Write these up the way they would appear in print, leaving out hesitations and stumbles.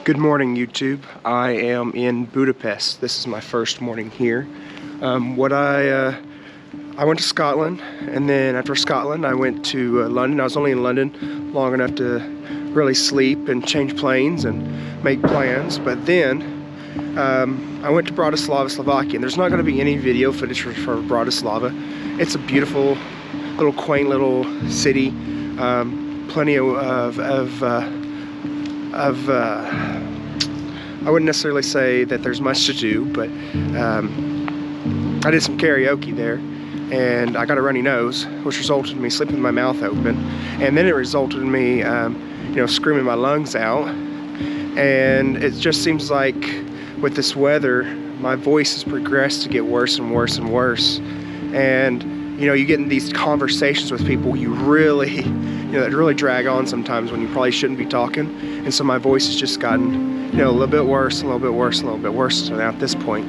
Good morning, YouTube. I am in Budapest. This is my first morning here. I went to Scotland, and then after Scotland I went to London. I was only in London long enough to really sleep and change planes and make plans, but then I went to Bratislava, Slovakia, and there's not going to be any video footage for Bratislava. It's a beautiful little quaint little city, plenty I wouldn't necessarily say that there's much to do, but I did some karaoke there, and I got a runny nose, which resulted in me sleeping with my mouth open, and then it resulted in me, you know, screaming my lungs out. And it just seems like with this weather, my voice has progressed to get worse and worse and worse. And you know, you get in these conversations with people you really, you know, that really drag on sometimes when you probably shouldn't be talking. And so my voice has just gotten, you know, a little bit worse, a little bit worse, a little bit worse. So now at this point,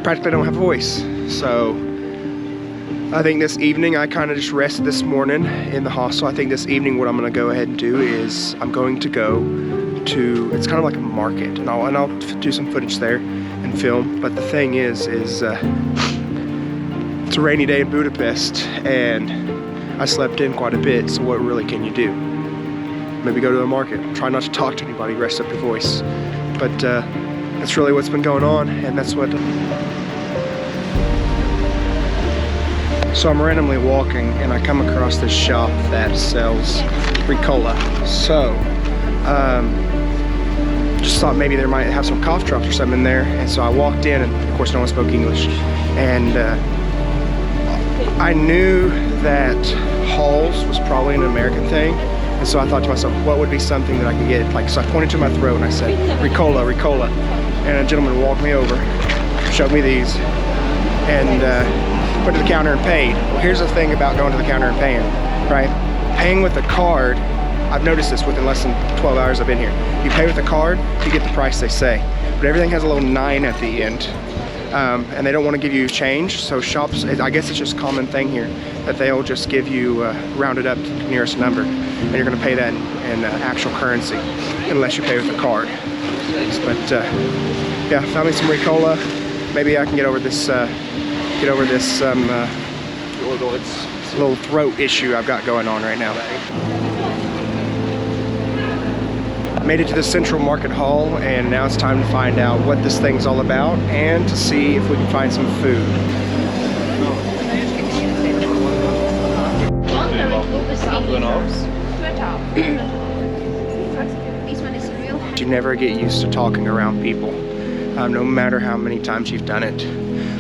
practically don't have a voice. So I think this evening, I kind of just rested this morning in the hostel. I think this evening what I'm going to go ahead and do is I'm going to go to, it's kind of like a market, and I'll do some footage there and film. But the thing is it's a rainy day in Budapest, and I slept in quite a bit, so what really can you do? Maybe go to the market. Try not to talk to anybody, rest up your voice. But that's really what's been going on, and that's what... So I'm randomly walking, and I come across this shop that sells Ricola. So, just thought maybe there might have some cough drops or something in there, and so I walked in, and of course no one spoke English. And I knew that Halls was probably an American thing, and so I thought to myself, what would be something that I could get? Like, so I pointed to my throat and I said, Ricola, Ricola. And a gentleman walked me over, showed me these, and went to the counter and paid. Well, here's the thing about going to the counter and paying, right? Paying with a card, I've noticed this within less than 12 hours I've been here. You pay with a card, you get the price they say, but everything has a little 9 at the end. And they don't want to give you change, so shops, I guess it's just a common thing here, that they'll just give you rounded up to the nearest number, and you're going to pay that in actual currency, unless you pay with a card. But yeah, found me some Ricola. Maybe I can get over this little throat issue I've got going on right now. Made it to the Central Market Hall, and now it's time to find out what this thing's all about and to see if we can find some food. You never get used to talking around people, no matter how many times you've done it.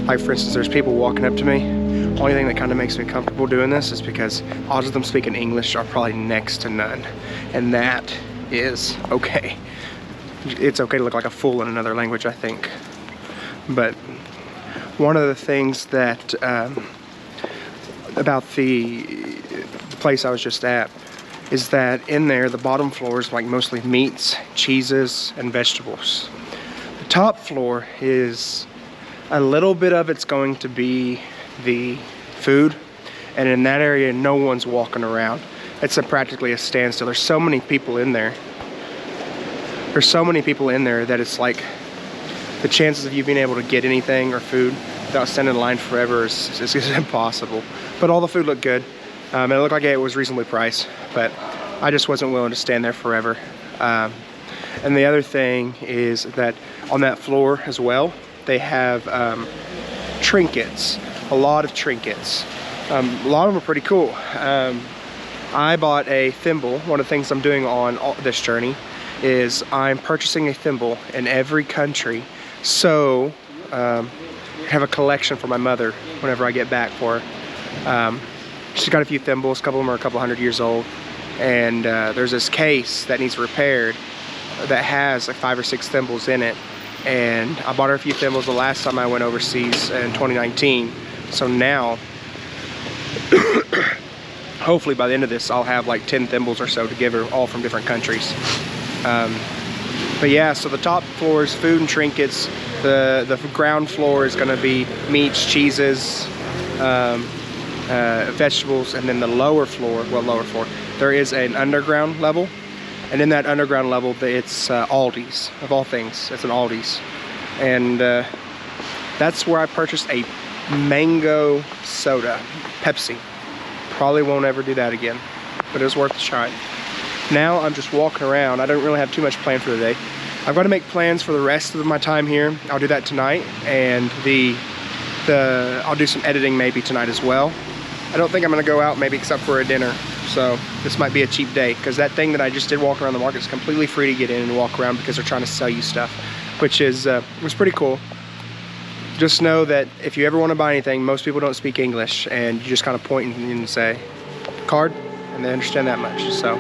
Like, for instance, there's people walking up to me. Only thing that kind of makes me comfortable doing this is because odds of them speaking English are probably next to none, and that is okay. It's okay to look like a fool in another language, I think. But one of the things that about the place I was just at is that in there the bottom floor is like mostly meats, cheeses, and vegetables. The top floor is a little bit of it's going to be the food, and in that area no one's walking around. It's practically a standstill. There's so many people in there. There's so many people in there that it's like the chances of you being able to get anything or food without standing in line forever is impossible. But all the food looked good. It looked like it was reasonably priced, but I just wasn't willing to stand there forever. And the other thing is that on that floor as well, they have trinkets, a lot of trinkets. A lot of them are pretty cool. I bought a thimble. One of the things I'm doing on this journey is I'm purchasing a thimble in every country, so I have a collection for my mother whenever I get back for her. She's got a few thimbles, a couple of them are a couple 100 years old. And there's this case that needs repaired that has like 5 or 6 thimbles in it. And I bought her a few thimbles the last time I went overseas in 2019. So now, hopefully by the end of this, I'll have like 10 thimbles or so to give her, all from different countries. But yeah, so the top floor is food and trinkets. The ground floor is gonna be meats, cheeses, vegetables, and then the lower floor, there is an underground level. And in that underground level, it's Aldi's, of all things. It's an Aldi's. And that's where I purchased a mango soda, Pepsi. Probably won't ever do that again, but it was worth a shot. Now I'm just walking around. I don't really have too much planned for the day. I've got to make plans for the rest of my time here. I'll do that tonight, and I'll do some editing maybe tonight as well. I don't think I'm gonna go out maybe except for a dinner. So this might be a cheap day, because that thing that I just did walk around the market is completely free to get in and walk around because they're trying to sell you stuff, which is was pretty cool. Just know that if you ever want to buy anything, most people don't speak English, and you just kind of point and say card, and they understand that much. So